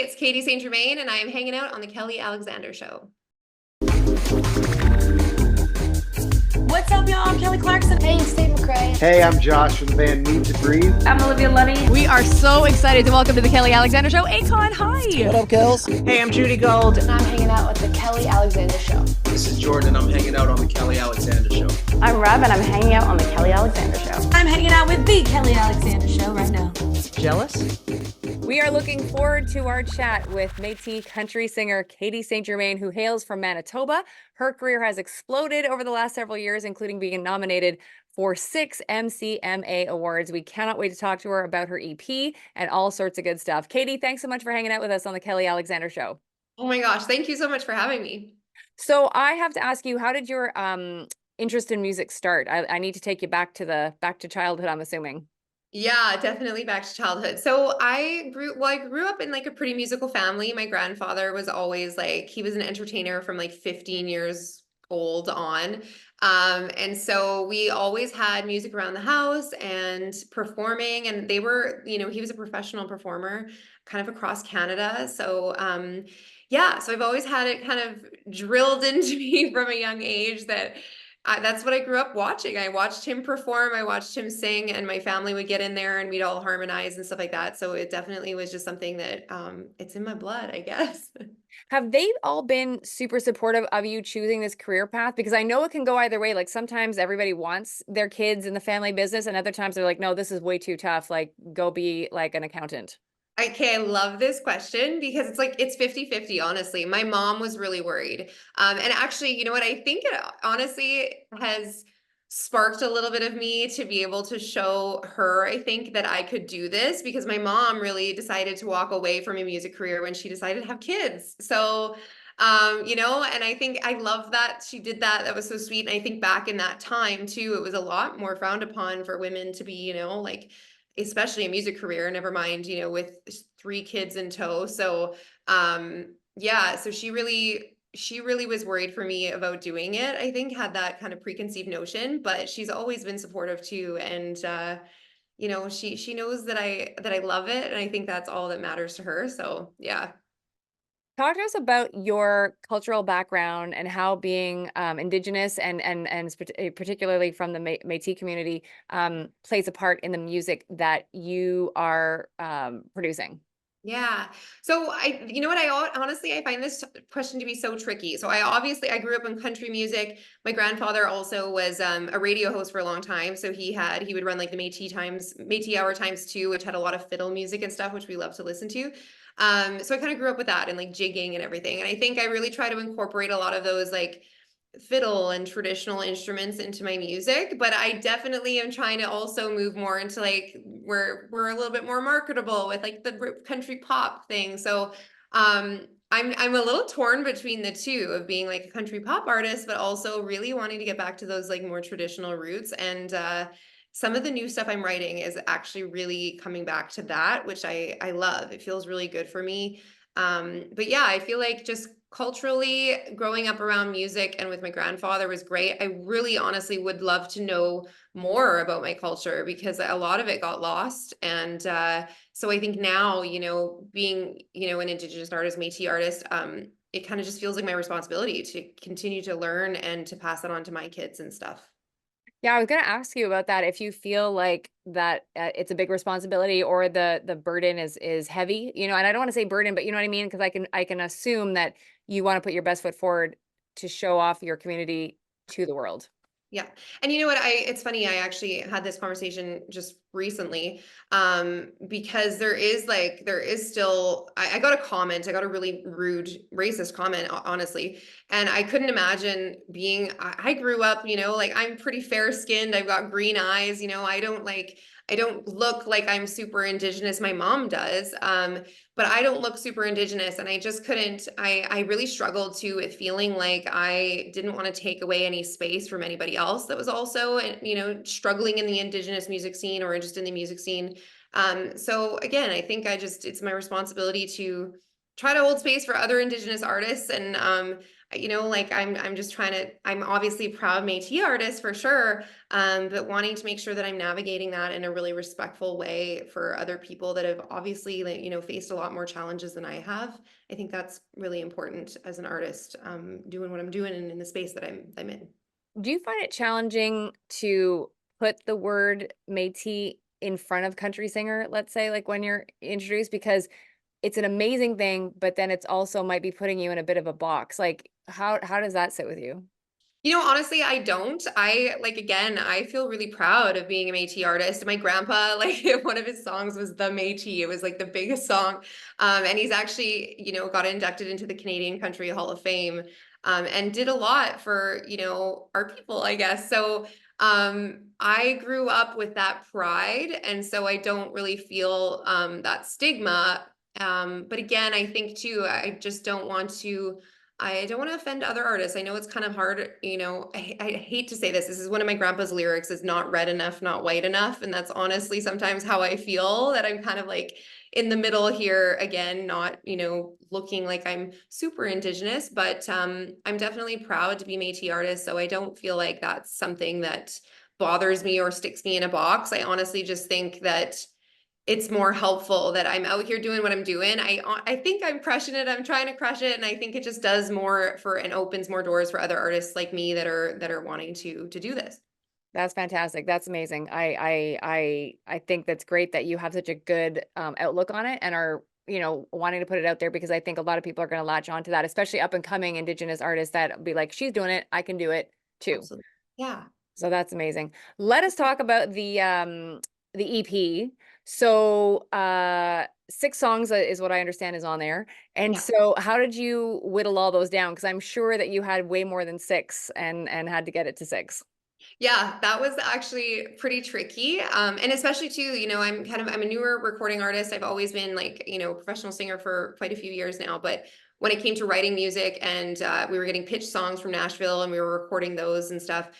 it's Catie St. Germain, and I am hanging out on the Kelly Alexander Show. What's up, y'all? I'm Kelly Clarkson. Hey, it's Steve McRae. Hey, I'm Josh from the band Need to Breathe. I'm Olivia Lunny. We are so excited to welcome to the Kelly Alexander Show, Akon. Hi. What up, Kels? Hey, I'm Judy Gold. And I'm hanging out with the Kelly Alexander Show. This is Jordan, and I'm hanging out on the Kelly Alexander Show. I'm Rob, and I'm hanging out on the Kelly Alexander Show. I'm hanging out with the Kelly Alexander Show right now. Jealous? We are looking forward to our chat with Métis country singer Catie St. Germain, who hails from Manitoba. Her career has exploded over the last several years, including being nominated for 6 MCMA awards. We cannot wait to talk to her about her EP and all sorts of good stuff. Catie, thanks so much for hanging out with us on the Kelly Alexander Show. Oh my gosh, thank you so much for having me. So I have to ask you, how did your interest in music start? I need to take you back to childhood, I'm assuming. Yeah, definitely back to childhood. So I grew up in like a pretty musical family. My grandfather was always like, he was an entertainer from like 15 years old on. And so we always had music around the house and performing, and they were, he was a professional performer kind of across Canada. So, yeah, so I've always had it kind of drilled into me from a young age that that's what I grew up watching. I watched him perform, I watched him sing, and my family would get in there and we'd all harmonize and stuff like that. So it definitely was just something that it's in my blood, I guess. Have they all been super supportive of you choosing this career path? Because I know it can go either way. Like sometimes everybody wants their kids in the family business, and other times they're like, no, this is way too tough. Like, go be like an accountant. Okay, I love this question because it's like it's 50-50, honestly. My mom was really worried. And actually, you know what? I think it honestly has sparked a little bit of me to be able to show her, I think, that I could do this, because my mom really decided to walk away from a music career when she decided to have kids. So, and I think I love that she did that. That was so sweet. And I think back in that time too, it was a lot more frowned upon for women to be, like, especially a music career, never mind, with 3 kids in tow. So, yeah, so she really was worried for me about doing it. I think had that kind of preconceived notion, but she's always been supportive too. And, she knows that I love it. And I think that's all that matters to her. So yeah. Talk to us about your cultural background and how being Indigenous and particularly from the Métis community plays a part in the music that you are producing. Yeah. So honestly, I find this question to be so tricky. So I grew up in country music. My grandfather also was a radio host for a long time. So he would run like the Métis Hour times 2, which had a lot of fiddle music and stuff, which we love to listen to. So I kind of grew up with that and like jigging and everything. And I think I really try to incorporate a lot of those like fiddle and traditional instruments into my music, but I definitely am trying to also move more into like where we're a little bit more marketable with like the country pop thing. So I'm a little torn between the two of being like a country pop artist, but also really wanting to get back to those like more traditional roots. And some of the new stuff I'm writing is actually really coming back to that, which I love. It feels really good for me. But yeah, I feel like just culturally growing up around music and with my grandfather was great. I really honestly would love to know more about my culture because a lot of it got lost. And so I think now, being, an Indigenous artist, Métis artist, it kind of just feels like my responsibility to continue to learn and to pass it on to my kids and stuff. Yeah, I was going to ask you about that. If you feel like that it's a big responsibility or the burden is heavy, and I don't want to say burden, but you know what I mean? Because I can assume that you want to put your best foot forward to show off your community to the world. Yeah. And you know what, it's funny, I actually had this conversation just recently, because there is still, I got a really rude, racist comment, honestly. And I couldn't imagine I grew up, like I'm pretty fair skinned. I've got green eyes, I don't look like I'm super Indigenous. My mom does. But I don't look super Indigenous, and I just couldn't, I really struggled too with feeling like I didn't want to take away any space from anybody else that was also, struggling in the Indigenous music scene or just in the music scene. So again, I think it's my responsibility to try to hold space for other Indigenous artists. And like I'm just trying to, I'm obviously a proud Métis artist for sure, but wanting to make sure that I'm navigating that in a really respectful way for other people that have obviously, like, faced a lot more challenges than I have. I think that's really important as an artist, doing what I'm doing and in the space that I'm in. Do you find it challenging to put the word Métis in front of country singer, let's say, like when you're introduced? Because it's an amazing thing, but then it's also might be putting you in a bit of a box. Like how does that sit with you? Honestly, I don't. Again, I feel really proud of being a Métis artist. My grandpa, like one of his songs was The Métis. It was like the biggest song. And he's actually, got inducted into the Canadian Country Hall of Fame, and did a lot for, our people, I guess. So, I grew up with that pride. And so I don't really feel, that stigma. But again, I think too, I don't want to offend other artists. I know it's kind of hard, I hate to say this. This is one of my grandpa's lyrics is not red enough, not white enough. And that's honestly sometimes how I feel, that I'm kind of like in the middle here again, not, looking like I'm super Indigenous, but I'm definitely proud to be Métis artist. So I don't feel like that's something that bothers me or sticks me in a box. I honestly just think that it's more helpful that I'm out here doing what I'm doing. I think I'm crushing it. I'm trying to crush it, and I think it just does more for and opens more doors for other artists like me that are wanting to do this. That's fantastic. That's amazing. I think that's great that you have such a good outlook on it and are, wanting to put it out there, because I think a lot of people are going to latch on to that, especially up and coming Indigenous artists that be like, she's doing it, I can do it too. Absolutely. Yeah. So that's amazing. Let us talk about the EP. So 6 songs is what I understand is on there. And Yeah. so how did you whittle all those down? Because I'm sure that you had way more than 6 and had to get it to 6. Yeah, that was actually pretty tricky. And especially too, I'm a newer recording artist. I've always been like, professional singer for quite a few years now. But when it came to writing music and we were getting pitched songs from Nashville and we were recording those and stuff,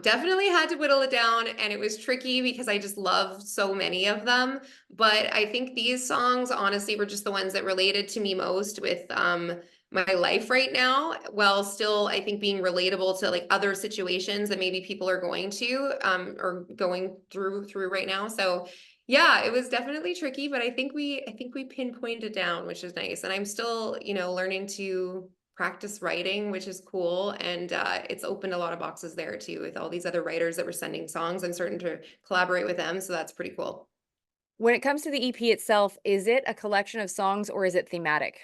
definitely had to whittle it down. And it was tricky because I just loved so many of them. But I think these songs honestly were just the ones that related to me most with my life right now, while still I think being relatable to like other situations that maybe people are going to or going through right now. So yeah, it was definitely tricky, but I think we pinpointed it down, which is nice. And I'm still, learning to practice writing, which is cool. And it's opened a lot of boxes there too with all these other writers that were sending songs. I'm starting to collaborate with them, so that's pretty cool. When it comes to the EP itself, is it a collection of songs or is it thematic?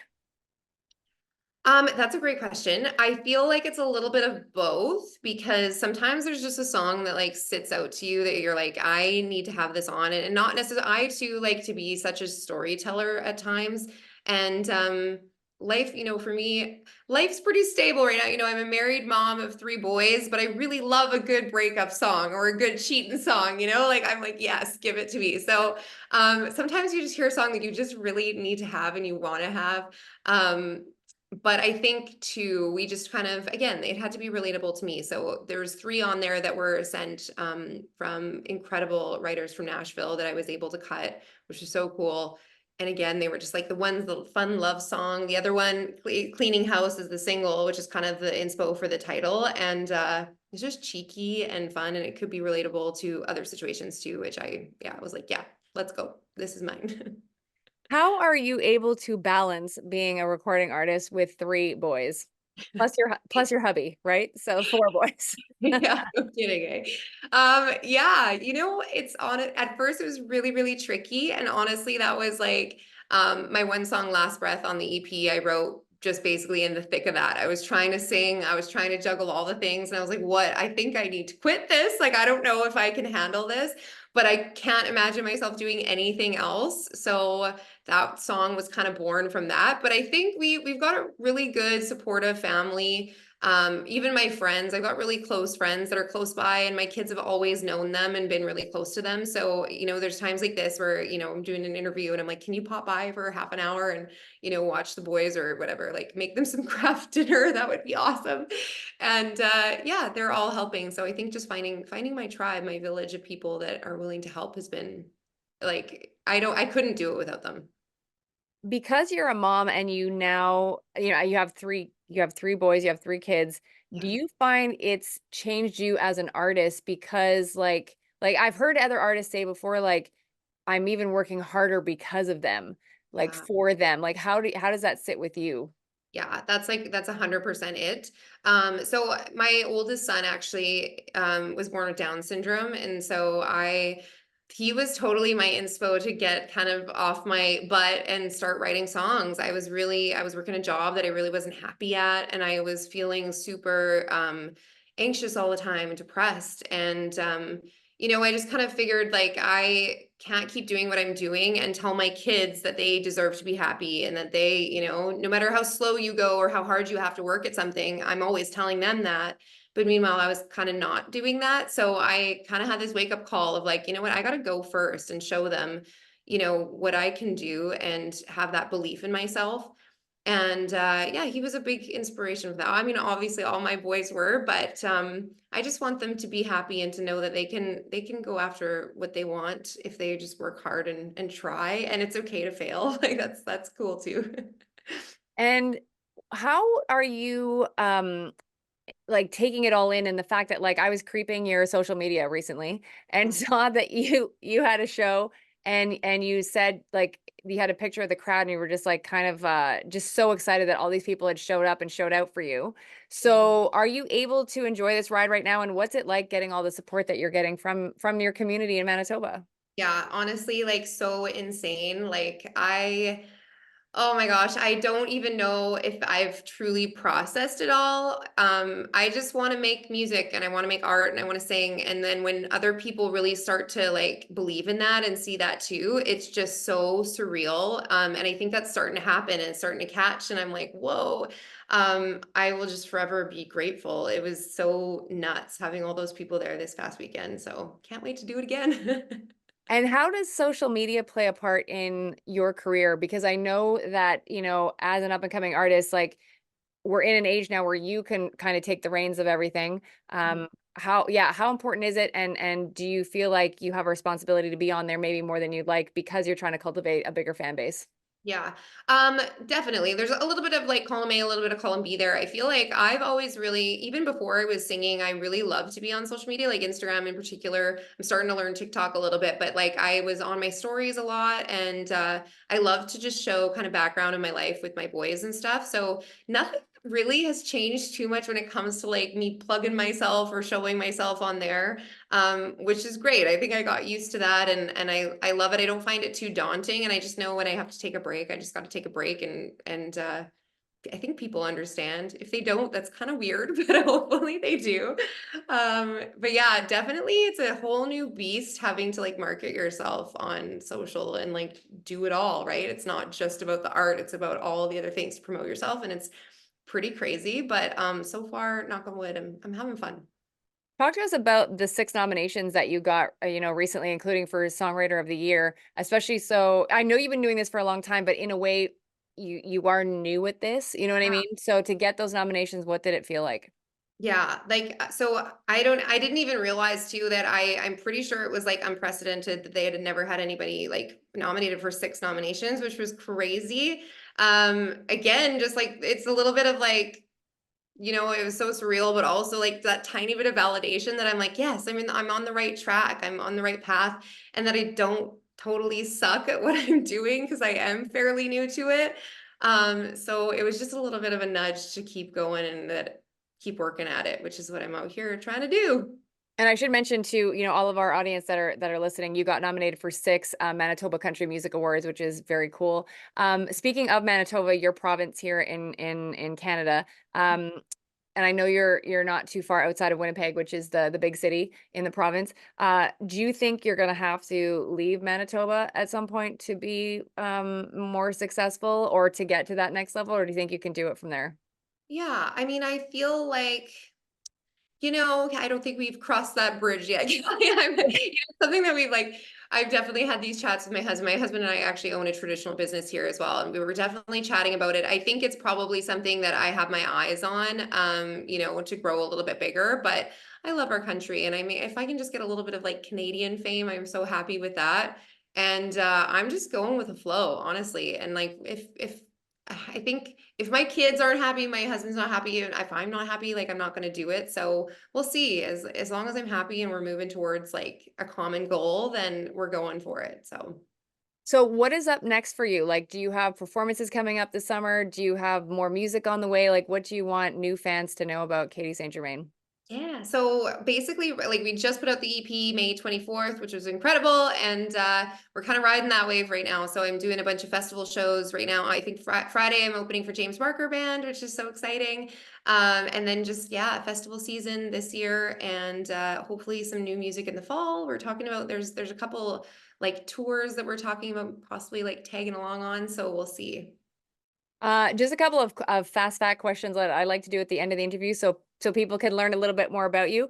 That's a great question. I feel like it's a little bit of both, because sometimes there's just a song that like sits out to you that you're like, I need to have this on. And not necessarily, I too like to be such a storyteller at times. And life, for me, life's pretty stable right now. I'm a married mom of 3 boys, but I really love a good breakup song or a good cheating song, like I'm like, yes, give it to me. So sometimes you just hear a song that you just really need to have and you want to have. But I think too, we just kind of, again, it had to be relatable to me. So there's 3 on there that were sent from incredible writers from Nashville that I was able to cut, which is so cool. And again, they were just like the ones, the fun love song. The other one, Cleaning House, is the single, which is kind of the inspo for the title. And it's just cheeky and fun, and it could be relatable to other situations too, which I was like, yeah, let's go. This is mine. How are you able to balance being a recording artist with 3 boys? Plus your hubby, right? So 4 boys. Yeah, no kidding, eh? Yeah, it's on it. At first it was really, really tricky. And honestly, that was like my one song, Last Breath, on the EP I wrote just basically in the thick of that. I was trying to sing, I was trying to juggle all the things, and I was like, what? I think I need to quit this. Like, I don't know if I can handle this, but I can't imagine myself doing anything else. So that song was kind of born from that. But I think we've got a really good supportive family. Even my friends, I've got really close friends that are close by, and my kids have always known them and been really close to them. So, there's times like this where, I'm doing an interview and I'm like, can you pop by for half an hour and, watch the boys or whatever, like make them some craft dinner? That would be awesome. And yeah, they're all helping. So I think just finding my tribe, my village of people that are willing to help has been like, I couldn't do it without them. because you're a mom and you now, you have three boys, you have three kids. Do Yeah. you find it's changed you as an artist? Because like I've heard other artists say before, like, I'm even working harder because of them, like Yeah. for them. Like how does that sit with you? Yeah, that's 100% it. So my oldest son actually was born with Down syndrome, and so he was totally my inspo to get kind of off my butt and start writing songs. I was working a job that I really wasn't happy at, and I was feeling super anxious all the time and depressed. And I just kind of figured like I can't keep doing what I'm doing and tell my kids that they deserve to be happy and that they, no matter how slow you go or how hard you have to work at something, I'm always telling them that. But meanwhile, I was kind of not doing that. So I kind of had this wake up call of like, you know what, I got to go first and show them, what I can do and have that belief in myself. And yeah, he was a big inspiration for that. I mean, obviously all my boys were, but I just want them to be happy and to know that they can go after what they want if they just work hard and try, and it's okay to fail. Like that's cool too. And how are you like taking it all in, and the fact that like I was creeping your social media recently and Mm. saw that you had a show, and you said like you had a picture of the crowd and you were just like kind of just so excited that all these people had showed up and showed out for you. Mhm. So are you able to enjoy this ride right now, and what's it like getting all the support that you're getting from your community in Manitoba? Yeah, honestly, like so insane. Oh my gosh, I don't even know if I've truly processed it all. I just want to make music and I want to make art and I want to sing. And then when other people really start to like believe in that and see that too, it's just so surreal. And I think that's starting to happen and it's starting to catch. And I'm like, whoa. I will just forever be grateful. It was so nuts having all those people there this past weekend. So can't wait to do it again. And how does social media play a part in your career? Because I know that, as an up and coming artist, like we're in an age now where you can kind of take the reins of everything. How important is it? And do you feel like you have a responsibility to be on there maybe more than you'd like because you're trying to cultivate a bigger fan base? Yeah, definitely. There's a little bit of like column A, a little bit of column B there. I feel like I've always really, even before I was singing, I really loved to be on social media, like Instagram in particular. I'm starting to learn TikTok a little bit, but like I was on my stories a lot and I love to just show kind of background in my life with my boys and stuff. So nothing really has changed too much when it comes to like me plugging myself or showing myself on there, which is great. I think I got used to that and I love it. I don't find it too daunting and I just know when I have to take a break, I just got to take a break and I think people understand. If they don't, that's kind of weird, but hopefully they do. But yeah, definitely it's a whole new beast having to like market yourself on social and like do it all, right? It's not just about the art, it's about all the other things to promote yourself and it's pretty crazy, but so far, knock on wood, I'm having fun. Talk to us about the six nominations that you got, recently, including for Songwriter of the Year, especially so I know you've been doing this for a long time, but in a way you are new at this, you know what I mean? So to get those nominations, what did it feel like? Yeah, like so I didn't even realize too that I'm pretty sure it was like unprecedented that they had never had anybody like nominated for six nominations, which was crazy. Again, just like it's a little bit of like, it was so surreal, but also like that tiny bit of validation that I'm like, yes, I'm on the right track, I'm on the right path, and that I don't totally suck at what I'm doing because I am fairly new to it. So it was just a little bit of a nudge to keep going and that keep working at it, which is what I'm out here trying to do. And I should mention to, all of our audience that are listening, you got nominated for six Manitoba Country Music Awards, which is very cool. Speaking of Manitoba, your province here in Canada, and I know you're not too far outside of Winnipeg, which is the big city in the province. Do you think you're gonna have to leave Manitoba at some point to be more successful or to get to that next level, or do you think you can do it from there? Yeah, I mean, I feel like I don't think we've crossed that bridge yet. Something that we've like, I've definitely had these chats with my husband. My husband and I actually own a traditional business here as well. And we were definitely chatting about it. I think it's probably something that I have my eyes on, to grow a little bit bigger, but I love our country. And I mean, if I can just get a little bit of like Canadian fame, I'm so happy with that. And I'm just going with the flow, honestly. And like if I think if my kids aren't happy, my husband's not happy, and if I'm not happy, like I'm not gonna do it. So we'll see. As long as I'm happy and we're moving towards like a common goal, then we're going for it. So what is up next for you? Like, do you have performances coming up this summer? Do you have more music on the way? Like, what do you want new fans to know about Catie St. Germain? Yeah, so basically, like we just put out the EP May 24th, which was incredible, and we're kind of riding that wave right now. So I'm doing a bunch of festival shows right now. I think Friday I'm opening for James Barker Band, which is so exciting. And then just yeah, festival season this year, and hopefully some new music in the fall. We're talking about there's a couple like tours that we're talking about possibly like tagging along on. So we'll see. Just a couple of fast fact questions that I like to do at the end of the interview, so people can learn a little bit more about you.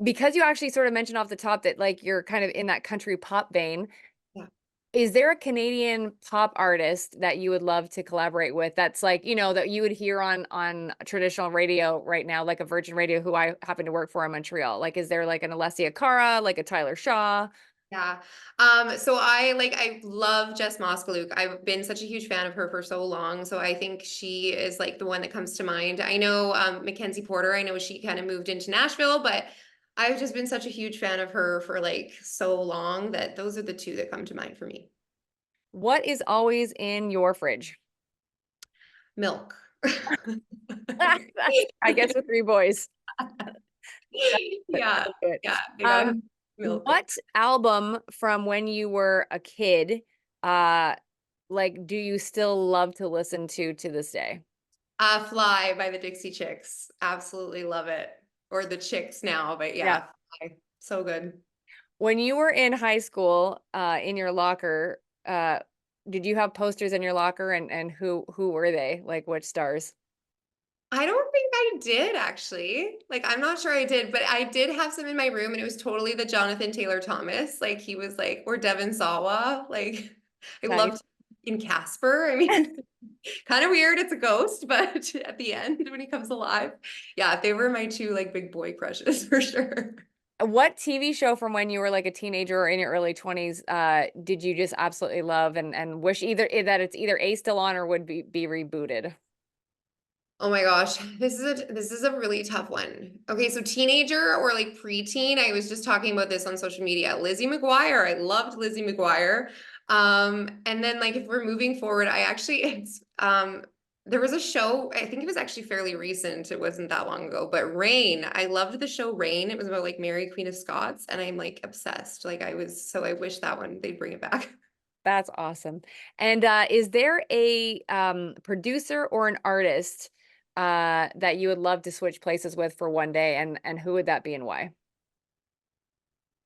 Because you actually sort of mentioned off the top that like you're kind of in that country pop vein. Yeah. Is there a Canadian pop artist that you would love to collaborate with that's like, you know, that you would hear on traditional radio right now, like a Virgin Radio, who I happen to work for in Montreal? Like, is there like an Alessia Cara, like a Tyler Shaw? Yeah. So I love Jess Moskaluke. I've been such a huge fan of her for so long. So I think she is like the one that comes to mind. I know Mackenzie Porter, I know she kind of moved into Nashville, but I've just been such a huge fan of her for like so long that those are the two that come to mind for me. What is always in your fridge? Milk. I guess with three boys. Yeah. That's good. Yeah. They gotta have milk. What album from when you were a kid, like, do you still love to listen to this day? Fly by the Dixie Chicks. Absolutely love it. Or the Chicks now, but Yeah. yeah. Fly. So good. When you were in high school, in your locker, did you have posters in your locker, and who were they? Like, which stars? I don't think I did actually. Like, I'm not sure I did, but I did have some in my room, and it was totally the Jonathan Taylor Thomas. Like, he was like, or Devon Sawa. Like, I Nice. loved in Casper. I mean, kind of weird. It's a ghost, but at the end when he comes alive, yeah, they were my two like big boy crushes for sure. What TV show from when you were like a teenager or in your early 20s, did you just absolutely love and wish that it's either A, still on, or would be rebooted? Oh my gosh, this is a really tough one. Okay, so teenager or like preteen, I was just talking about this on social media. Lizzie McGuire, I loved Lizzie McGuire. And then like if we're moving forward, I actually there was a show, I think it was actually fairly recent. It wasn't that long ago, but Rain. I loved the show Rain. It was about like Mary Queen of Scots, and I'm like obsessed. Like I wish that one they'd bring it back. That's awesome. And is there a producer or an artist that you would love to switch places with for one day, and who would that be and why?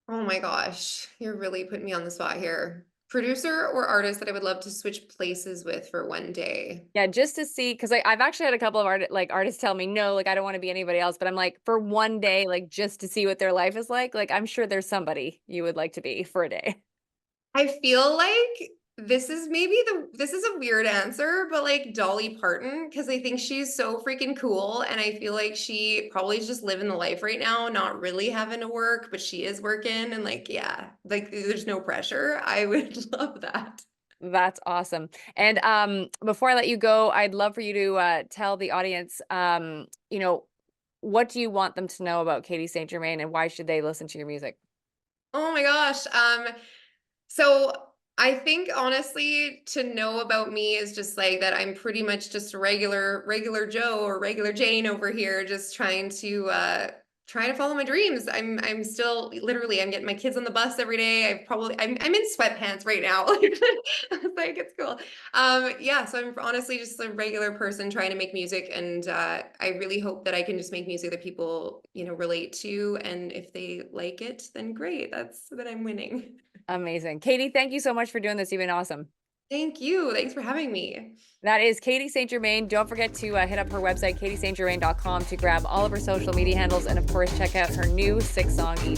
Oh my gosh, you're really putting me on the spot here. Producer or artist that I would love to switch places with for one day. Yeah, just to see, because I've actually had a couple of artists tell me no, like I don't want to be anybody else, but I'm like, for one day, like just to see what their life is like I'm sure there's somebody you would like to be for a day. I feel like this is a weird answer, but like Dolly Parton, because I think she's so freaking cool. And I feel like she probably is just living the life right now, not really having to work, but she is working. And like, yeah, like there's no pressure. I would love that. That's awesome. And before I let you go, I'd love for you to tell the audience, you know, what do you want them to know about Catie St. Germain, and why should they listen to your music? Oh my gosh. So I think honestly to know about me is just like that I'm pretty much just a regular Joe or regular Jane over here, just trying to follow my dreams. I'm still literally I'm getting my kids on the bus every day. I'm in sweatpants right now. Like it's cool. Yeah, so I'm honestly just a regular person trying to make music, and I really hope that I can just make music that people, you know, relate to, and if they like it, then great. That's that I'm winning. Amazing. Catie, thank you so much for doing this. You've been awesome. Thank you. Thanks for having me. That is Catie St. Germain. Don't forget to hit up her website, katiestgermain.com, to grab all of her social media handles, and of course, check out her new 6-song EP.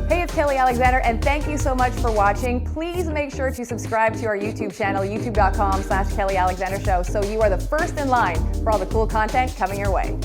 Hey, it's Kelly Alexander, and thank you so much for watching. Please make sure to subscribe to our YouTube channel, youtube.com/Kelly Alexander Show, so you are the first in line for all the cool content coming your way.